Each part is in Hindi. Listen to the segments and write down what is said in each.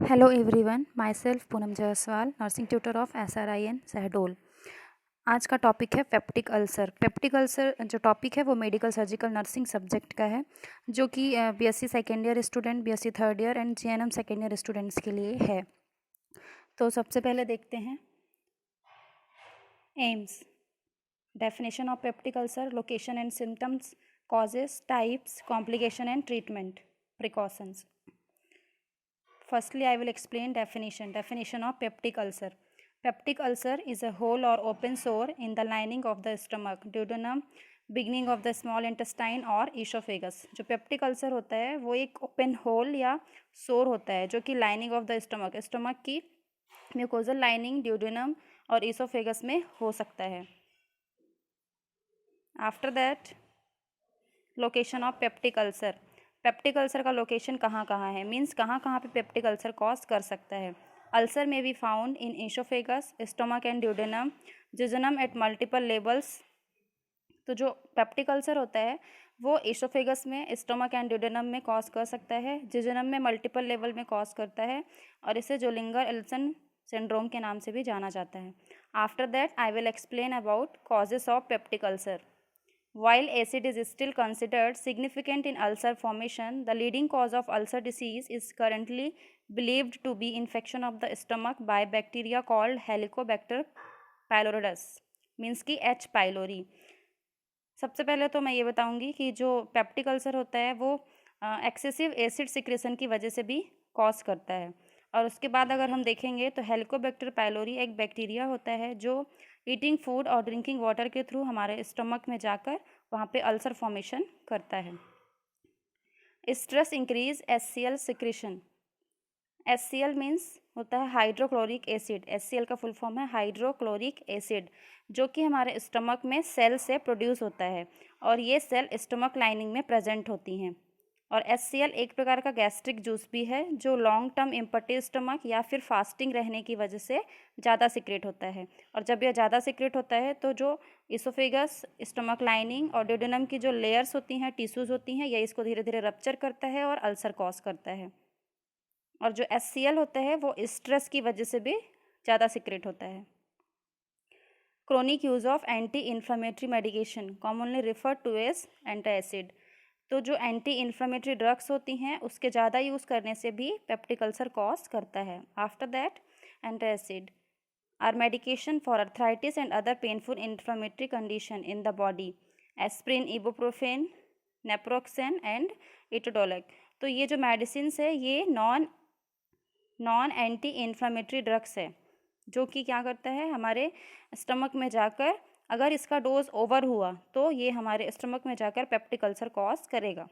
Hello everyone, my self Poonam Jaiswal, nursing tutor of SRIN Shahdol. आज का टॉपिक है पेप्टिक अल्सर। पेप्टिक अल्सर जो टॉपिक है वो मेडिकल सर्जिकल नर्सिंग सब्जेक्ट का है, जो कि BSc second year student, BSc third year and GNM second year students के लिए है। तो सबसे पहले देखते हैं AIIMS, definition of peptic ulcer, location and symptoms, causes, types, complication and treatment, precautions. Firstly, I will explain definition. Definition of peptic ulcer. Peptic ulcer is a hole or open sore in the lining of the stomach, duodenum, beginning of the small intestine और esophagus. जो पेप्टिक अल्सर होता है वो एक ओपन होल या सोर होता है जो कि लाइनिंग ऑफ द स्टमक की म्यूकोजल लाइनिंग, ड्यूडेनम और ईसोफेगस में हो सकता है। After that, location of peptic ulcer. Peptic ulcer का लोकेशन कहाँ कहाँ है, मीन्स कहाँ कहाँ पे पेप्टिक अल्सर कॉज कर सकता है। अल्सर में be found in oesophagus, stomach and duodenum, jejunum at multiple levels. तो जो पेप्टिक अल्सर होता है वो ईसोफेगस में, स्टमक एंड ड्यूडेनम में कॉज कर सकता है, जिजनम में मल्टीपल लेवल में कॉज करता है और इसे जोलिंगर एल्सन सिंड्रोम के नाम से भी जाना जाता है। After that I will explain about causes of peptic ulcer. While acid is still considered significant in ulcer formation, the leading cause of ulcer disease is currently believed to be infection of the stomach by bacteria called Helicobacter pylori, means की H. pylori. सबसे पहले तो मैं ये बताऊंगी कि जो पेप्टिक अल्सर होता है वो एक्सेसिव एसिड सिक्रेशन की वजह से भी कॉज करता है। और उसके बाद अगर हम देखेंगे तो हेलिकोबैक्टर पाइलोरी एक बैक्टीरिया होता है जो ईटिंग फूड और ड्रिंकिंग वाटर के थ्रू हमारे स्टमक में जाकर वहाँ पे अल्सर फॉर्मेशन करता है। Stress increase HCl secretion. HCl means होता है हाइड्रोक्लोरिक एसिड। HCl का फुल फॉर्म है हाइड्रोक्लोरिक एसिड, जो कि हमारे स्टमक में सेल से प्रोड्यूस होता है और ये सेल स्टमक लाइनिंग में प्रेजेंट होती हैं। और HCl एक प्रकार का गैस्ट्रिक जूस भी है जो लॉन्ग टर्म इम्पटी स्टमक या फिर फास्टिंग रहने की वजह से ज़्यादा सिक्रेट होता है। और जब यह ज़्यादा सिक्रेट होता है तो जो इसोफेगस, स्टमक लाइनिंग और ड्यूडेनम की जो लेयर्स होती हैं, टिश्यूज़ होती हैं, यह इसको धीरे धीरे रप्चर करता है और अल्सर कॉज करता है। और जो HCl होता है वो स्ट्रेस की वजह से भी ज़्यादा सिक्रेट होता है। Chronic use of anti inflammatory medication, commonly referred to as antacid. तो जो एंटी इन्फ्लेमेटरी ड्रग्स होती हैं उसके ज़्यादा यूज़ करने से भी पेप्टिक अल्सर कॉज करता है। After that, antacid or medication for arthritis and other painful inflammatory condition in the body, aspirin, ibuprofen, naproxen and etodolac. तो ये जो मेडिसिन है ये नॉन एंटी इन्फ्लेमेटरी ड्रग्स है जो कि क्या करता है, हमारे स्टमक में जाकर अगर इसका डोज ओवर हुआ तो ये हमारे स्टमक में जाकर पेप्टिक अल्सर कॉज करेगा।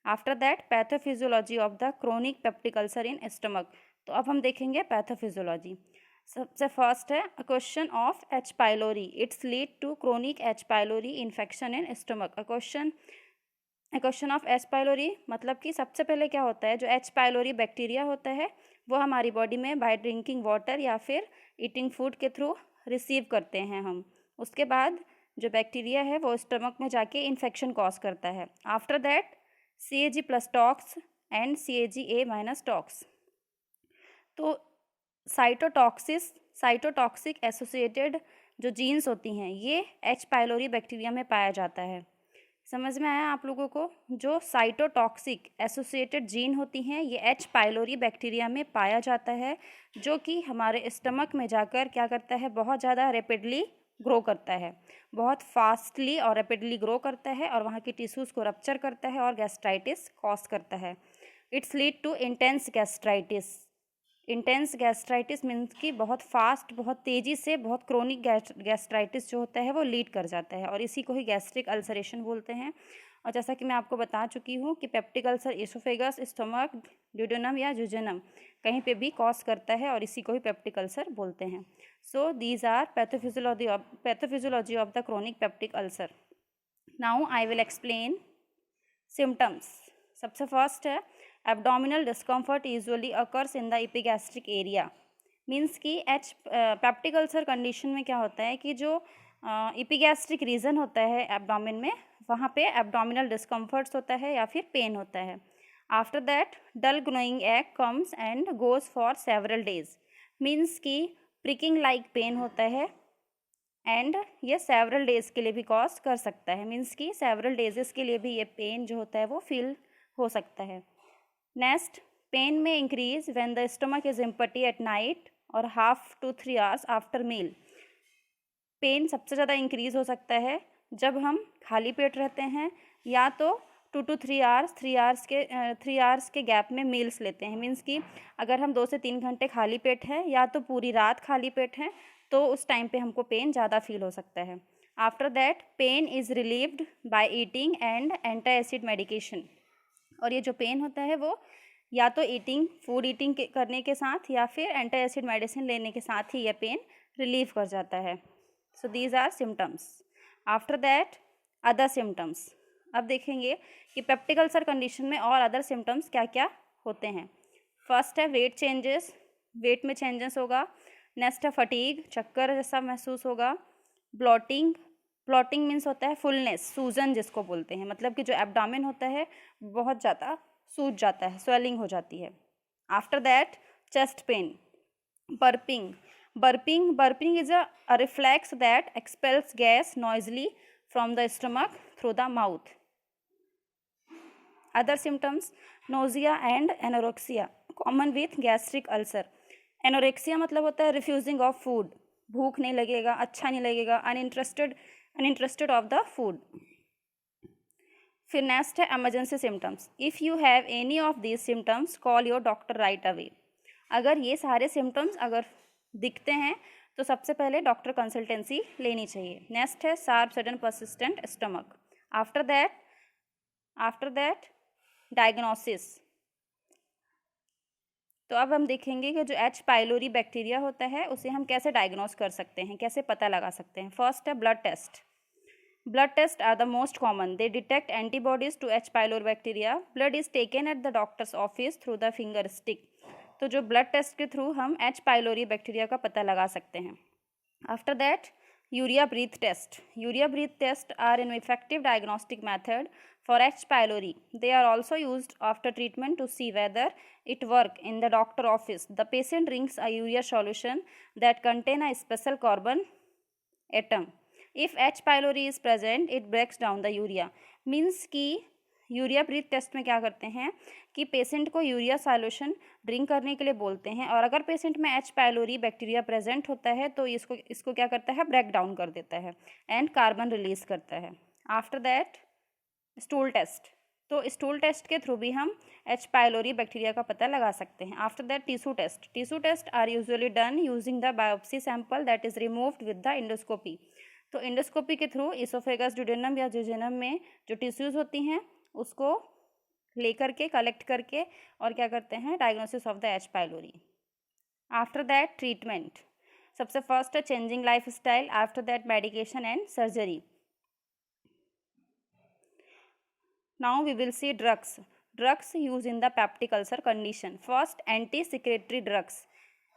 After that, pathophysiology of the chronic peptic ulcer in stomach. तो अब हम देखेंगे पैथोफिजियोलॉजी। सबसे फर्स्ट है question of H. pylori, it's lead to chronic H. pylori infection in stomach. Question of H. pylori मतलब कि सबसे पहले क्या होता है, जो H. pylori बैक्टीरिया होता है वो हमारी बॉडी में बाय ड्रिंकिंग वाटर या फिर ईटिंग फूड के थ्रू रिसीव करते हैं हम। उसके बाद जो बैक्टीरिया है वो स्टमक में जाके इन्फेक्शन कॉज करता है। After that, CAG plus talks and CAGA minus talks. तो साइटोटॉक्सिक एसोसिएटेड जो जीन्स होती हैं ये H. pylori बैक्टीरिया में पाया जाता है। समझ में आया आप लोगों को? जो साइटोटॉक्सिक एसोसिएटेड जीन होती हैं ये H. pylori बैक्टीरिया में पाया जाता है, जो कि हमारे स्टमक में जाकर क्या करता है, बहुत ज़्यादा रैपिडली ग्रो करता है, बहुत फास्टली और रैपिडली ग्रो करता है और वहाँ की टिश्यूज़ को रप्चर करता है और गैस्ट्राइटिस कॉज करता है। It's lead to intense gastritis. Intense gastritis means कि बहुत फास्ट, बहुत तेज़ी से, बहुत क्रोनिक गैस्ट्राइटिस जो होता है वो लीड कर जाता है और इसी को ही गैस्ट्रिक अल्सरेशन बोलते हैं। और जैसा कि मैं आपको बता चुकी हूँ कि peptic ulcer oesophagus, stomach, duodenum या जुजेनम कहीं पे भी कॉज करता है और इसी को ही पेप्टिक अल्सर बोलते हैं। So these are pathophysiology of the chronic peptic ulcer. Now I will explain symptoms. सबसे फर्स्ट है abdominal discomfort usually occurs in the epigastric area. Means कि पेप्टिक अल्सर कंडीशन में क्या होता है कि जो एपिगैस्ट्रिक रीजन होता है एब्डोमिन में, वहाँ पे एब्डोमिनल डिस्कम्फर्ट्स होता है या फिर पेन होता है। After that dull gnawing ache comes and goes for several days, means कि प्रिकिंग लाइक पेन होता है एंड ये सेवरल डेज के लिए भी कॉज कर सकता है, मीन्स कि सेवरल डेजेस के लिए भी ये पेन जो होता है वो फील हो सकता है। नेक्स्ट, पेन में increase when the stomach is empty at night और 1/2 to 3 hours after meal. Pain सबसे ज़्यादा इंक्रीज हो सकता है जब हम खाली पेट रहते हैं या तो 2 to 3 hours 3 hours के गैप में मील्स लेते हैं, मीन्स कि अगर हम 2 से 3 घंटे खाली पेट हैं या तो पूरी रात खाली पेट हैं तो उस टाइम पे हमको पेन ज़्यादा फील हो सकता है। After that pain is relieved by eating and anti acid medication, और ये जो पेन होता है वो या तो फूड ईटिंग करने के साथ या फिर एंटी एसिड मेडिसिन लेने के साथ ही ये पेन रिलीव कर जाता है। So these are symptoms. After that other symptoms. अब देखेंगे कि पेप्टिक अल्सर कंडीशन में और अदर सिम्टम्स क्या क्या होते हैं। फर्स्ट है वेट चेंजेस, वेट में चेंजेस होगा। नेक्स्ट है फटीग, चक्कर जैसा महसूस होगा। ब्लॉटिंग, ब्लॉटिंग मीन्स होता है फुलनेस, सूजन जिसको बोलते हैं, मतलब कि जो एब्डोमेन होता है बहुत ज़्यादा सूज जाता है, स्वेलिंग हो जाती है। After that chest pain. Burping is a reflex that expels gas Noisli from the stomach through the mouth. Other symptoms nausea and anorexia common with gastric ulcer. Anorexia मतलब होता है रिफ्यूजिंग ऑफ फूड, भूख नहीं लगेगा, अच्छा नहीं लगेगा, अनइंटरेस्टेड ऑफ द फूड। फिर नेक्स्ट है emergency symptoms. If you have any of these symptoms call your doctor right away. अगर ये सारे सिम्टम्स अगर दिखते हैं तो सबसे पहले डॉक्टर कंसल्टेंसी लेनी चाहिए। नेक्स्ट है sharp sudden persistent stomach. After that diagnosis. तो अब हम देखेंगे कि जो एच पाइलोरी बैक्टीरिया होता है उसे हम कैसे डायग्नोस कर सकते हैं, कैसे पता लगा सकते हैं। फर्स्ट है blood test. Blood tests are the most common. They detect antibodies to H. pylori bacteria. Blood is taken at the doctor's office through the finger stick. तो जो ब्लड टेस्ट के थ्रू हम H. pylori बैक्टीरिया का पता लगा सकते हैं। After that urea breath test. Urea breath test are an effective diagnostic method for H. pylori. They are also used after treatment to see whether it work in the doctor office. The patient drinks a urea solution that contain a special carbon atom. If H. pylori is present, it breaks down the urea. Means कि यूरिया ब्रीथ टेस्ट में क्या करते हैं कि पेशेंट को यूरिया सॉल्यूशन ड्रिंक करने के लिए बोलते हैं, और अगर पेशेंट में H. pylori बैक्टीरिया प्रेजेंट होता है तो इसको क्या करता है, ब्रेक डाउन कर देता है एंड कार्बन रिलीज करता है। After that stool test. तो स्टूल टेस्ट के थ्रू भी हम H. pylori बैक्टीरिया का पता लगा सकते हैं। After that tissue test. Tissue test are usually done using the biopsy sample that is removed with the endoscopy. तो इंडोस्कोपी के थ्रू इसोफेगस, ड्यूडेनम या जेजुनम में जो टिश्यूज़ होती हैं उसको लेकर के कलेक्ट करके और क्या करते हैं, diagnosis of the H. pylori। After that treatment. सबसे फर्स्ट है changing lifestyle, after that medication and surgery. Now we will see drugs use in the peptic ulcer condition. First anti secretory drugs.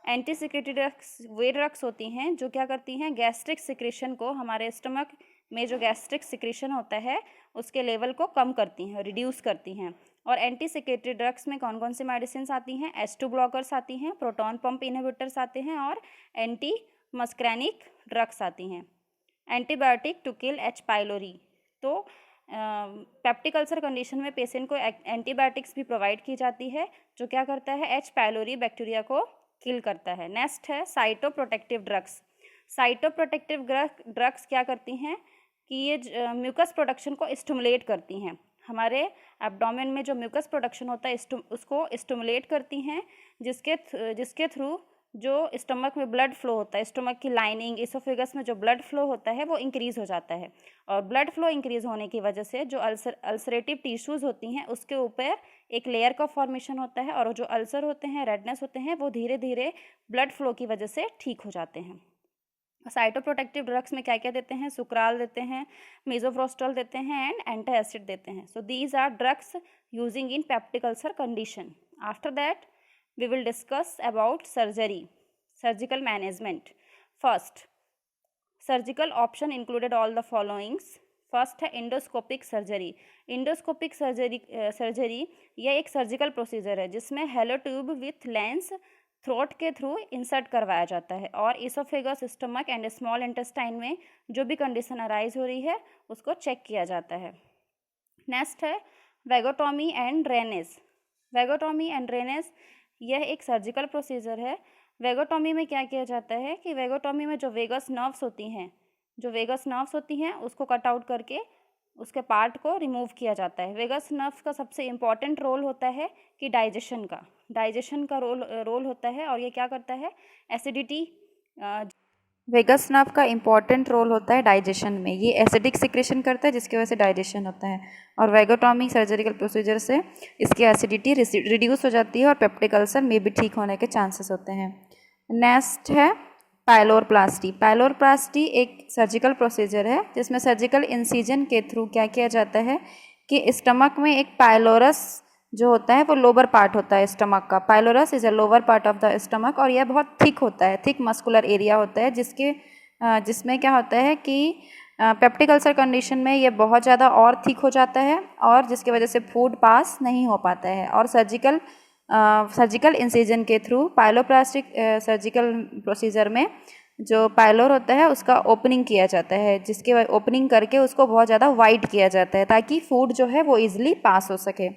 Anti secretory drugs वे ड्रग्स होती हैं जो क्या करती हैं, गैस्ट्रिक सिक्रेशन को, हमारे स्टमक में जो गैस्ट्रिक सिक्रेशन होता है उसके लेवल को कम करती हैं, रिड्यूस करती हैं। और एंटी सिक्रेटरी ड्रग्स में कौन कौन सी मेडिसिन आती हैं, H2 ब्लॉकर्स आती हैं, प्रोटॉन पंप इनहिबिटर्स आते हैं और एंटी मस्कैनिक ड्रग्स आती हैं। Antibiotic to kill H. pylori। तो पेप्टिक अल्सर कंडीशन में पेशेंट को एंटीबायोटिक्स भी प्रोवाइड की जाती है जो क्या करता है, H. pylori बैक्टीरिया को किल करता है। नेक्स्ट है साइटोप्रोटेक्टिव ड्रग्स। साइटोप्रोटेक्टिव ड्रग्स क्या करती हैं कि ये म्यूकस प्रोडक्शन को स्टिमुलेट करती हैं, हमारे एब्डोमेन में जो म्यूकस प्रोडक्शन होता है उसको स्टिमुलेट करती हैं, जिसके थ्रू जो स्टमक में ब्लड फ्लो होता है, स्टमक की लाइनिंग, इसोफेगस में जो ब्लड फ्लो होता है वो इंक्रीज़ हो जाता है। और ब्लड फ्लो इंक्रीज़ होने की वजह से जो अल्सरेटिव टिश्यूज़ होती हैं उसके ऊपर एक लेयर का फॉर्मेशन होता है, और जो अल्सर होते हैं, रेडनेस होते हैं, वो धीरे धीरे ब्लड फ्लो की वजह से ठीक हो जाते हैं। साइटोप्रोटेक्टिव ड्रग्स में क्या क्या देते हैं, सुक्राल देते हैं, मिसोप्रोस्टॉल देते हैं एंड एंटी एसिड देते हैं। So these are drugs using in peptic ulcer condition. After that we will discuss about surgical management. First, surgical option included all the followings. First है इंडोस्कोपिक सर्जरी। इंडोस्कोपिक सर्जरी यह एक सर्जिकल प्रोसीजर है जिसमें hello tube with lens throat के थ्रू इंसर्ट करवाया जाता है और oesophagus, stomach and small intestine में जो भी कंडीशन अराइज हो रही है उसको चेक किया जाता है। नेक्स्ट है वैगोटॉमी एंड ड्रेनेज। वैगोटॉमी एंड ड्रेनेज यह एक सर्जिकल प्रोसीजर है। वैगोटॉमी में क्या किया जाता है कि वैगोटॉमी में जो वेगस नर्व्स होती हैं उसको कट आउट करके उसके पार्ट को रिमूव किया जाता है। वेगस नर्व्स का सबसे इम्पॉर्टेंट रोल होता है कि डाइजेशन का रोल होता है और ये क्या करता है, एसिडिटी। वेगस नर्व का इम्पॉर्टेंट रोल होता है डाइजेशन में, ये एसिडिक सिक्रेशन करता है जिसकी वजह से डाइजेशन होता है और वैगोटॉमी सर्जिकल प्रोसीजर से इसकी एसिडिटी रिड्यूस हो जाती है और पेप्टिक अल्सर में भी ठीक होने के चांसेस होते हैं। नेक्स्ट है पाइलोरप्लास्टी। पाइलोरप्लास्टी एक सर्जिकल प्रोसीजर है जिसमें सर्जिकल इंसिजन के थ्रू क्या किया जाता है कि स्टमक में एक पाइलोरस जो होता है वो लोअर पार्ट होता है स्टमक का। Pylorus is a lower part of the stomach और यह बहुत थिक होता है, थिक मस्कुलर एरिया होता है जिसमें क्या होता है कि पेप्टिक अल्सर कंडीशन में ये बहुत ज़्यादा और थिक हो जाता है और जिसकी वजह से फूड पास नहीं हो पाता है और सर्जिकल इंसिजन के थ्रू पाइलोप्लास्टिक सर्जिकल प्रोसीजर में जो पाइलोर होता है उसका ओपनिंग किया जाता है, जिसके ओपनिंग करके उसको बहुत ज़्यादा वाइड किया जाता है ताकि फूड जो है वो ईजिली पास हो सके।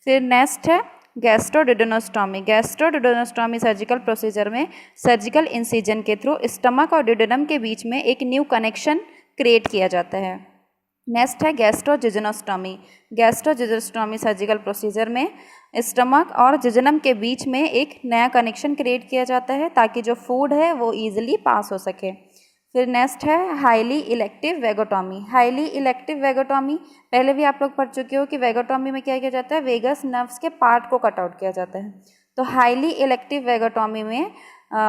फिर नेक्स्ट है गैस्ट्रोड्यूडेनोस्टॉमी। गैस्ट्रोड्यूडेनोस्टॉमी सर्जिकल प्रोसीजर में सर्जिकल इंसिजन के थ्रू स्टमक और ड्यूडेनम के बीच में एक न्यू कनेक्शन क्रिएट किया जाता है। नेक्स्ट है गैस्ट्रोजिजनोस्टॉमी। गैस्ट्रोजिजनोस्टॉमी सर्जिकल प्रोसीजर में स्टमक और जिजनम के बीच में एक नया कनेक्शन क्रिएट किया जाता है ताकि जो फूड है वो ईजिली पास हो सके। फिर नेक्स्ट है हाईली इलेक्टिव वैगोटॉमी। हाईली इलेक्टिव वैगोटॉमी पहले भी आप लोग पढ़ चुके हो कि वैगोटॉमी में क्या किया जाता है, वेगस नर्व्स के पार्ट को कट आउट किया जाता है। तो हाईली इलेक्टिव वैगोटॉमी में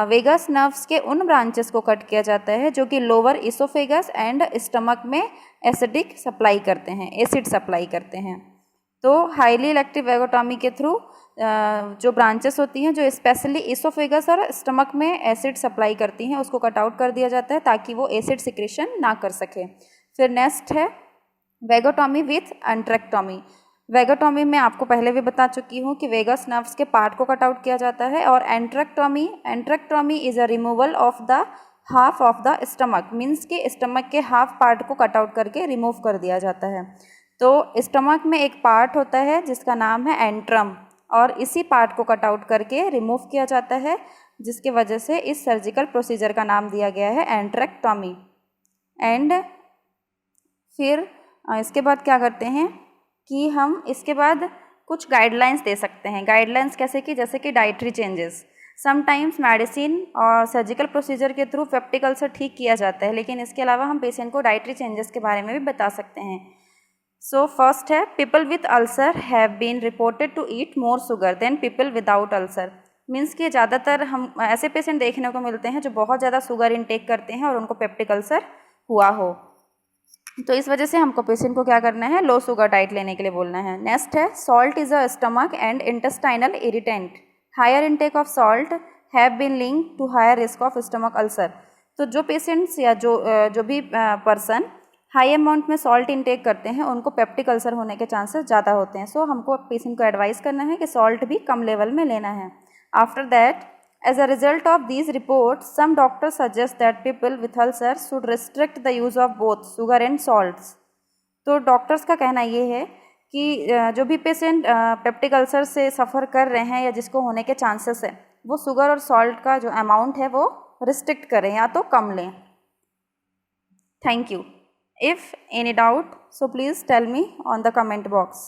वेगस नर्व्स के उन ब्रांचेस को कट किया जाता है जो कि लोअर इसोफेगस एंड स्टमक में एसिड सप्लाई करते हैं। तो हाईली इलेक्टिव वैगोटॉमी के थ्रू जो ब्रांचेस होती हैं जो स्पेशली इसोफेगस और स्टमक में एसिड सप्लाई करती हैं उसको कट आउट कर दिया जाता है ताकि वो एसिड सिक्रेशन ना कर सके। फिर नेक्स्ट है वैगोटॉमी विथ एंट्रेक्टॉमी। वैगोटॉमी में आपको पहले भी बता चुकी हूँ कि वेगस नर्व्स के पार्ट को कट आउट किया जाता है और antrectomy is a removal of the half of the stomach, means कि स्टमक के हाफ पार्ट को कट आउट करके रिमूव कर दिया जाता है। तो स्टमक में एक पार्ट होता है जिसका नाम है एंट्रम और इसी पार्ट को कट आउट करके रिमूव किया जाता है जिसकी वजह से इस सर्जिकल प्रोसीजर का नाम दिया गया है एंट्रेक्टॉमी। एंड फिर इसके बाद क्या करते हैं कि हम इसके बाद कुछ गाइडलाइंस दे सकते हैं। गाइडलाइंस कैसे कि जैसे कि डाइटरी चेंजेस। समटाइम्स मेडिसिन और सर्जिकल प्रोसीजर के थ्रू पेप्टिक अल्सर ठीक किया जाता है, लेकिन इसके अलावा हम पेशेंट को डाइटरी चेंजेस के बारे में भी बता सकते हैं। सो फर्स्ट है people with ulcer have been reported to eat more sugar than people without ulcer. Means कि ज़्यादातर हम ऐसे पेशेंट देखने को मिलते हैं जो बहुत ज़्यादा शुगर इनटेक करते हैं और उनको पेप्टिक अल्सर हुआ हो, तो इस वजह से हमको पेशेंट को क्या करना है, लो शुगर डाइट लेने के लिए बोलना है। नेक्स्ट है salt is a stomach and intestinal irritant. Higher intake of salt have been linked to higher risk of stomach ulcer. तो जो पेशेंट्स या जो भी पर्सन हाई अमाउंट में सॉल्ट इनटेक करते हैं उनको पेप्टिक अल्सर होने के चांसेस ज़्यादा होते हैं। सो हमको पेशेंट को एडवाइस करना है कि सॉल्ट भी कम लेवल में लेना है। After that as a result of these reports, some doctors suggest that people with ulcers should restrict the use of both sugar and salts. तो डॉक्टर्स का कहना ये है कि जो भी पेशेंट पेप्टिक अल्सर से सफ़र कर रहे हैं या जिसको होने के चांसेस है वो शुगर और सॉल्ट का जो अमाउंट है वो रिस्ट्रिक्ट करें या तो कम लें। Thank you. If any doubt so please tell me on the comment box.